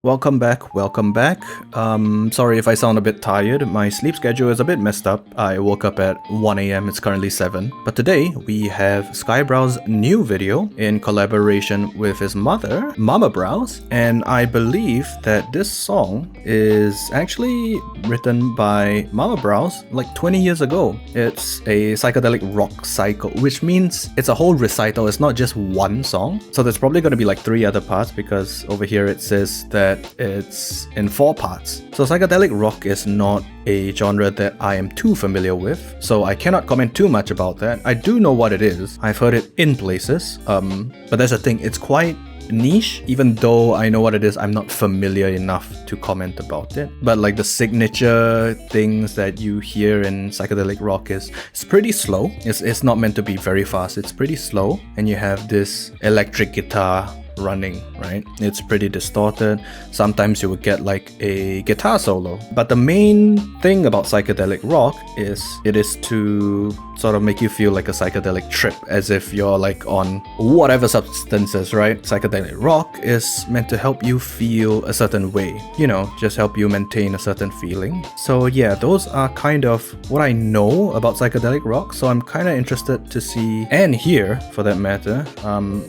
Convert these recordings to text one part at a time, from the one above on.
Welcome back, welcome back. Sorry if I sound a bit tired. My sleep schedule is a bit messed up. I woke up at 1 AM, it's currently 7. But today we have Skyebrows' new video in collaboration with his mother, Mommabrows. And I believe that this song is actually written by Mommabrows like 20 years ago. It's a psychedelic rock cycle, which means it's a whole recital. It's not just one song. So there's probably going to be like 3 other parts because over here it says that it's in 4 parts. So psychedelic rock is not a genre that I am too familiar with, so I cannot comment too much about that. I do know what it is. I've heard it in places, but that's the thing, it's quite niche. Even though I know what it is, I'm not familiar enough to comment about it. But like the signature things that you hear in psychedelic rock is it's pretty slow. It's not meant to be very fast. It's pretty slow, and you have this electric guitar running, right? It's pretty distorted. Sometimes you would get like a guitar solo. But the main thing about psychedelic rock is it is to sort of make you feel like a psychedelic trip, as if you're like on whatever substances, right? Psychedelic rock is meant to help you feel a certain way, you know, just help you maintain a certain feeling. So yeah, those are kind of what I know about psychedelic rock. So I'm kind of interested to see and hear, for that matter,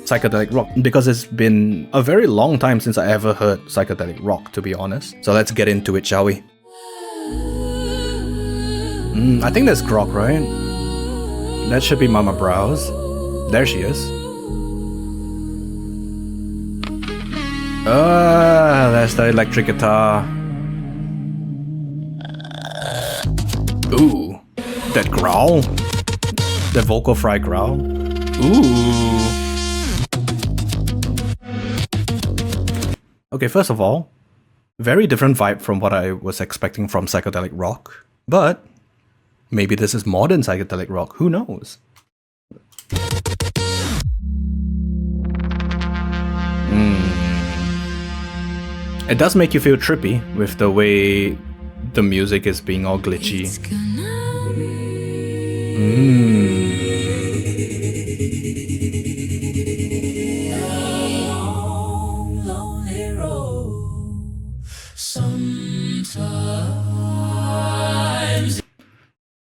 psychedelic rock, because it's been a very long time since I ever heard psychedelic rock, to be honest. So let's get into it, shall we? I think that's Grok, right? That should be Mommabrows. There she is. That's the electric guitar. Ooh, that growl. That vocal fry growl. Ooh. Okay, first of all, very different vibe from what I was expecting from psychedelic rock. But maybe this is modern psychedelic rock, who knows? It does make you feel trippy with the way the music is being all glitchy.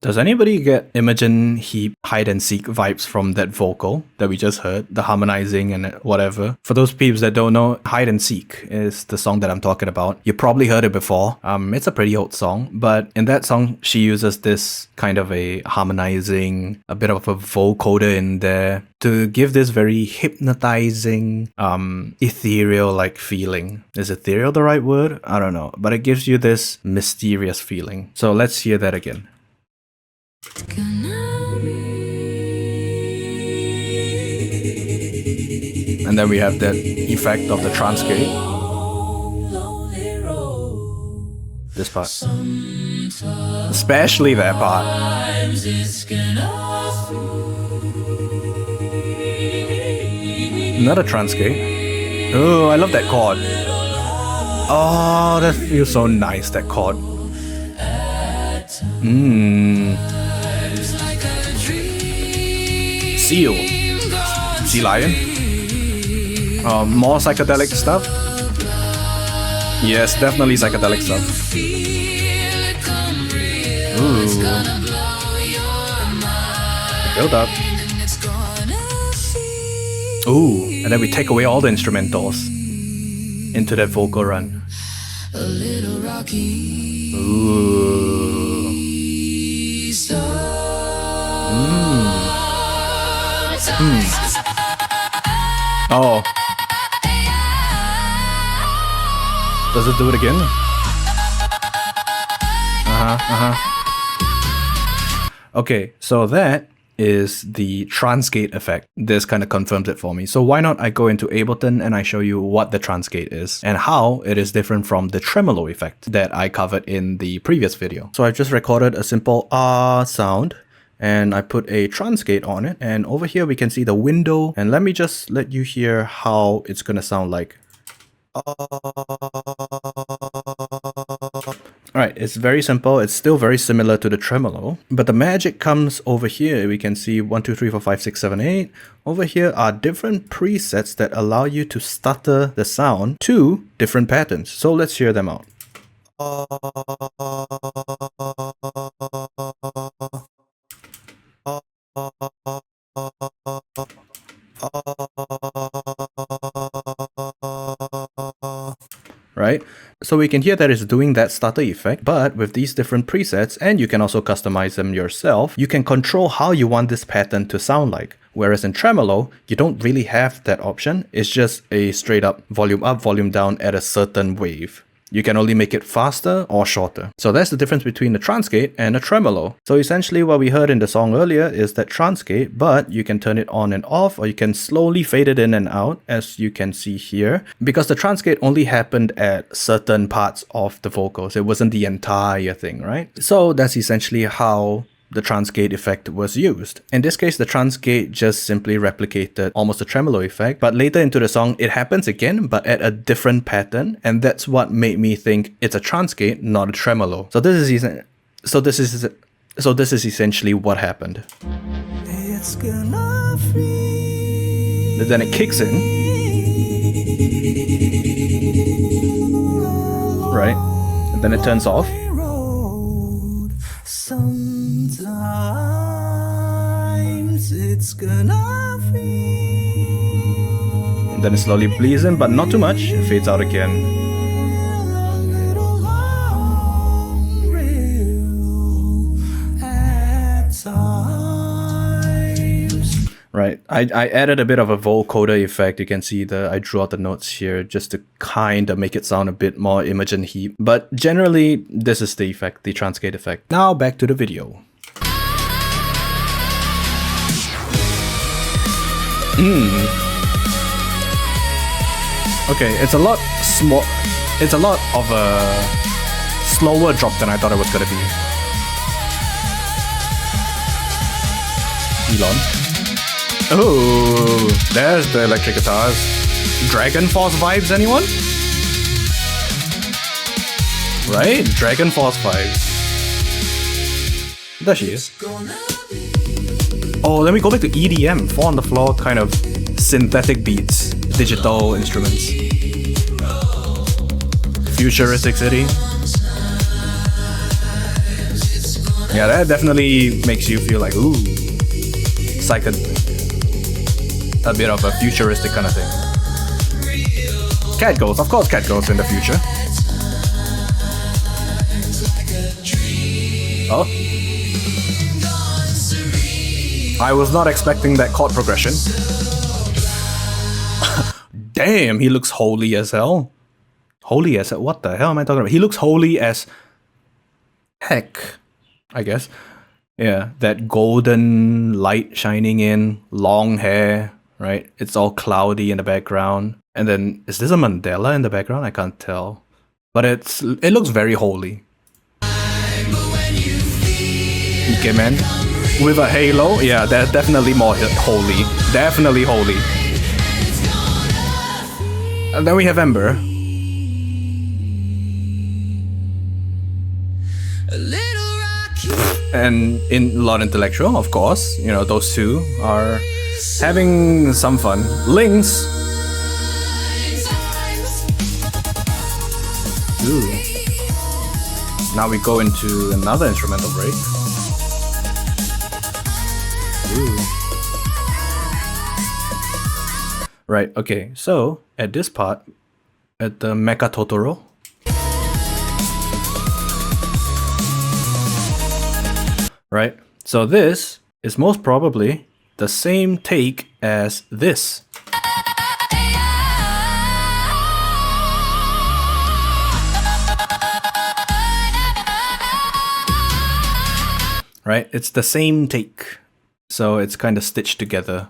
Does anybody get Imogen Heap hide and seek vibes from that vocal that we just heard? The harmonizing and whatever. For those peeps that don't know, Hide and Seek is the song that I'm talking about. You probably heard it before. It's a pretty old song, but in that song, she uses this kind of a harmonizing, a bit of a vocoder in there to give this very hypnotizing, ethereal-like feeling. Is ethereal the right word? I don't know, but it gives you this mysterious feeling. So let's hear that again. And then we have that effect of the transgate. This part. Especially that part. Another transgate. Oh, I love that chord. Oh, that feels so nice, that chord. Seal. Sea lion. More psychedelic stuff. Yes, definitely psychedelic stuff. Ooh. Build up. Ooh, and then we take away all the instrumentals into that vocal run. Ooh. Oh. Does it do it again? Okay, so that is the transgate effect. This kind of confirms it for me. So why not I go into Ableton and I show you what the transgate is and how it is different from the tremolo effect that I covered in the previous video. So I've just recorded a simple ah sound, and I put a transgate on it, and over here we can see the window, and let me just let you hear how it's gonna sound like. Alright, It's very simple. It's still very similar to the tremolo, but the magic comes over here. We can see 1, 2, 3, 4, 5, 6, 7, 8. Over here are different presets that allow you to stutter the sound to different patterns. So let's hear them out. Right? So we can hear that it's doing that stutter effect, but with these different presets, and you can also customize them yourself, you can control how you want this pattern to sound like. Whereas in tremolo, you don't really have that option. It's just a straight up, volume down at a certain wave. You can only make it faster or shorter. So that's the difference between the transgate and a tremolo. So essentially what we heard in the song earlier is that transgate, but you can turn it on and off, or you can slowly fade it in and out, as you can see here. Because the transgate only happened at certain parts of the vocals. It wasn't the entire thing, right? So that's essentially how the transgate effect was used. In this case, the transgate just simply replicated almost a tremolo effect, but later into the song, it happens again, but at a different pattern, and that's what made me think it's a transgate, not a tremolo. So this is essentially what happened. It's gonna feel. Then it kicks in, right? And then it turns off. Sometimes it's gonna feel. And then it slowly bleeds in, but not too much. It fades out again. Right, I added a bit of a vocoder effect. You can see I drew out the notes here just to kind of make it sound a bit more Imogen Heap. But generally, this is the effect, the transgate effect. Now back to the video. Okay, it's a lot small. It's a lot of a slower drop than I thought it was gonna be. Elon. Oh, there's the electric guitars. Dragon Force vibes, anyone? Right? Dragon Force vibes. There she is. Oh, then we go back to EDM. 4 on the floor, kind of synthetic beats. Digital instruments. Futuristic city. Yeah, that definitely makes you feel like, ooh, a bit of a futuristic kind of thing. Cat Girls, of course Cat Girls in the future. Oh. I was not expecting that chord progression. Damn, he looks holy as hell. Holy as hell? What the hell am I talking about? He looks holy as heck, I guess. Yeah, that golden light shining in, long hair, right? It's all cloudy in the background. And then, is this a mandala in the background? I can't tell. But it looks very holy. Okay, man. With a halo, yeah, that's definitely more holy. Definitely holy. And then we have Ember. And in Lot Intellectual, of course, you know, those two are having some fun. Lynx. Ooh. Now we go into another instrumental break. Ooh. Right, okay, so at this part, at the Mecha Totoro, right? So this is most probably the same take as this. Right? It's the same take. So it's kind of stitched together.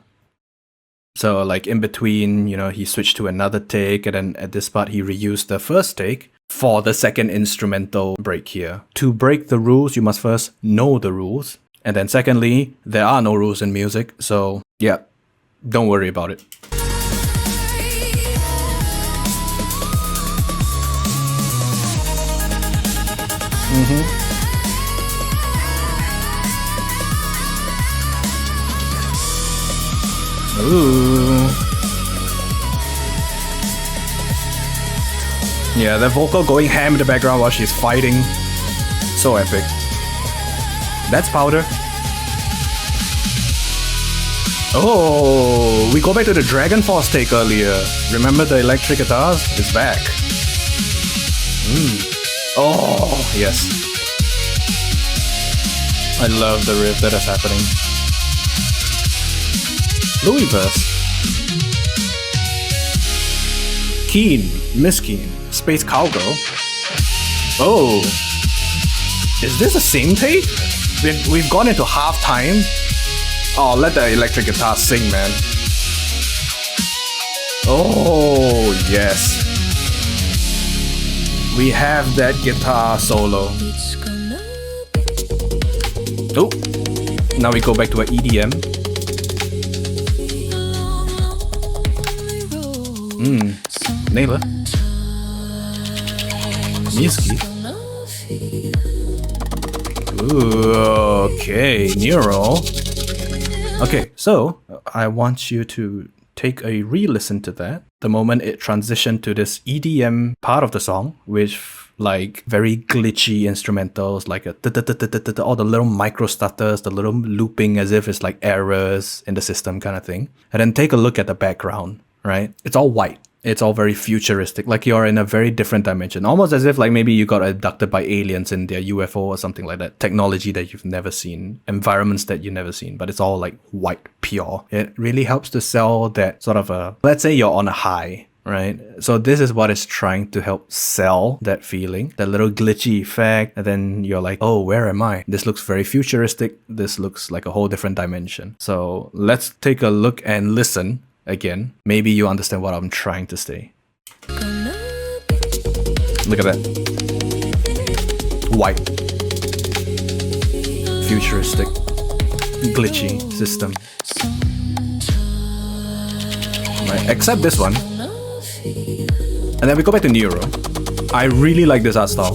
So like in between, you know, he switched to another take, and then at this part he reused the first take for the second instrumental break here. To break the rules, you must first know the rules. And then secondly, there are no rules in music, so yeah, don't worry about it. Ooh. Yeah, the vocal going ham in the background while she's fighting. So epic. That's powder. Oh, we go back to the Dragon Force take earlier. Remember the electric guitars? It's back. Oh, yes. I love the riff that is happening. Louis verse. Keen, Miss Keen, Space Cowgirl. Oh, is this the same take? We've gone into halftime. Oh, let the electric guitar sing, man. Oh, yes. We have that guitar solo. Oh, now we go back to our EDM. Naylor. Miski. Ooh, okay, Neuro. Okay, so I want you to take a re-listen to that. The moment it transitioned to this EDM part of the song, which like very glitchy instrumentals, like all the little micro stutters, the little looping as if it's like errors in the system kind of thing. And then take a look at the background, right? It's all white. It's all very futuristic, like you're in a very different dimension, almost as if like maybe you got abducted by aliens in their UFO or something like that. Technology that you've never seen, environments that you've never seen, but it's all like white, pure. It really helps to sell that sort of a, let's say you're on a high, right? So this is what it's trying to help sell that feeling, that little glitchy effect, and then you're like, oh, where am I? This looks very futuristic. This looks like a whole different dimension. So let's take a look and listen. Again, maybe you understand what I'm trying to say. Look at that. White. Futuristic. Glitchy system. Right, except this one. And then we go back to Neuro. I really like this art style.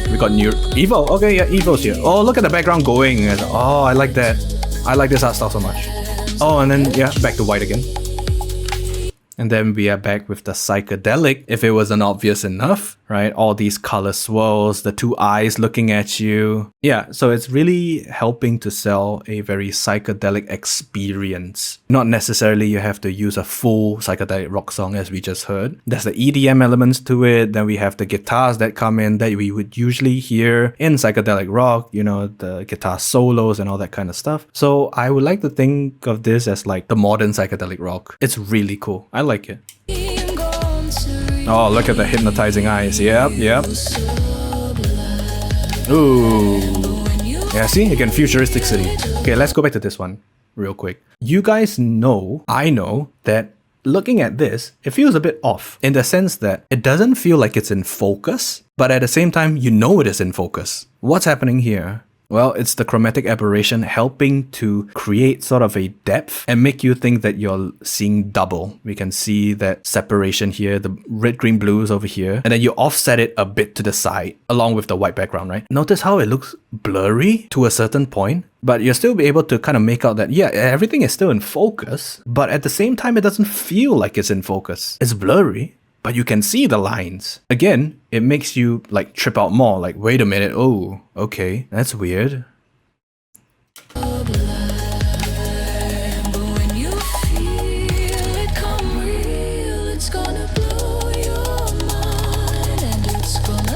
We got Neuro. Evo. Okay, yeah, Evo's here. Oh, look at the background going. Oh, I like that. I like this art style so much. Oh, and then, yeah, back to white again. And then we are back with the psychedelic, if it wasn't obvious enough, right? All these color swirls, the two eyes looking at you. Yeah, so it's really helping to sell a very psychedelic experience. Not necessarily you have to use a full psychedelic rock song as we just heard. There's the EDM elements to it. Then we have the guitars that come in that we would usually hear in psychedelic rock, you know, the guitar solos and all that kind of stuff. So I would like to think of this as like the modern psychedelic rock. It's really cool. I like it. Oh, look at the hypnotizing eyes. Yep. Ooh. Yeah, see? Again, futuristic city. Okay, let's go back to this one real quick. You guys know, I know, that looking at this, it feels a bit off in the sense that it doesn't feel like it's in focus, but at the same time, you know it is in focus. What's happening here? Well, it's the chromatic aberration helping to create sort of a depth and make you think that you're seeing double. We can see that separation here, the red, green, blues over here, and then you offset it a bit to the side along with the white background, right? Notice how it looks blurry to a certain point, but you'll still be able to kind of make out that, yeah, everything is still in focus, but at the same time, it doesn't feel like it's in focus. It's blurry, but you can see the lines. Again, it makes you like trip out more, like, wait a minute, oh, okay, that's weird.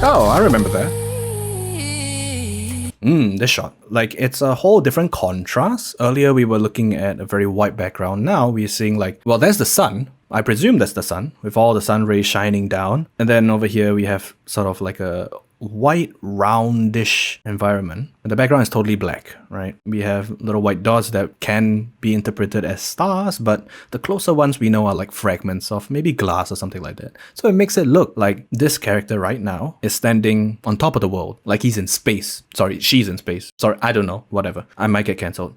Oh, I remember that. This shot. Like, it's a whole different contrast. Earlier, we were looking at a very white background. Now, we're seeing like, well, there's the sun. I presume that's the sun, with all the sun rays shining down. And then over here, we have sort of like a white, roundish environment. And the background is totally black, right? We have little white dots that can be interpreted as stars, but the closer ones we know are like fragments of maybe glass or something like that. So it makes it look like this character right now is standing on top of the world, like he's in space. Sorry, she's in space. Sorry, I don't know, whatever. I might get cancelled.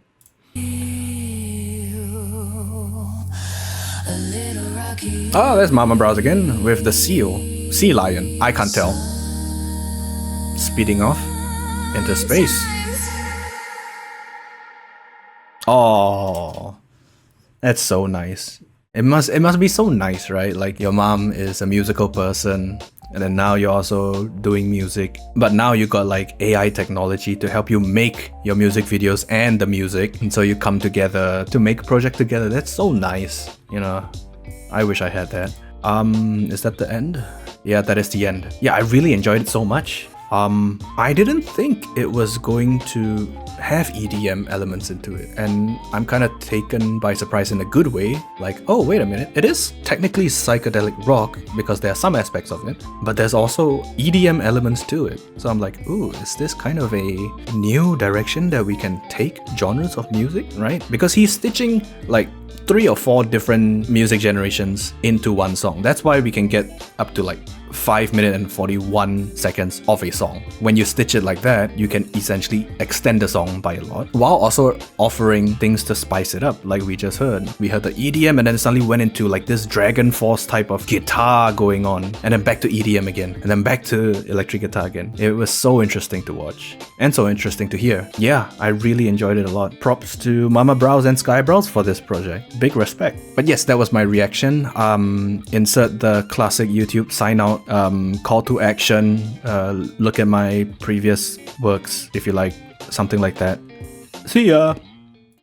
Oh, there's Mommabrows again with the seal. Sea lion. I can't tell. speeding off into space. Oh, that's so nice. It must be so nice, right? Like your mom is a musical person, and then now you're also doing music, but now you got like AI technology to help you make your music videos and the music, and so you come together to make a project together. That's so nice, you know. I wish I had that. Is that the end? Yeah, that is the end. Yeah, I really enjoyed it so much. I didn't think it was going to have EDM elements into it, and I'm kind of taken by surprise in a good way. Like, oh, wait a minute, it is technically psychedelic rock because there are some aspects of it, but there's also EDM elements to it. So I'm like, ooh, is this kind of a new direction that we can take genres of music, right? Because he's stitching like 3 or 4 different music generations into one song. That's why we can get up to like 5 minutes and 41 seconds of a song. When you stitch it like that, you can essentially extend the song by a lot, while also offering things to spice it up, like we just heard. We heard the EDM and then it suddenly went into like this Dragon Force type of guitar going on, and then back to EDM again, and then back to electric guitar again. It was so interesting to watch, and so interesting to hear. Yeah, I really enjoyed it a lot. Props to Mommabrows and Skyebrows for this project. Big respect. But yes, that was my reaction. Insert the classic YouTube sign out call to action. Look at my previous works if you like something like that. See ya!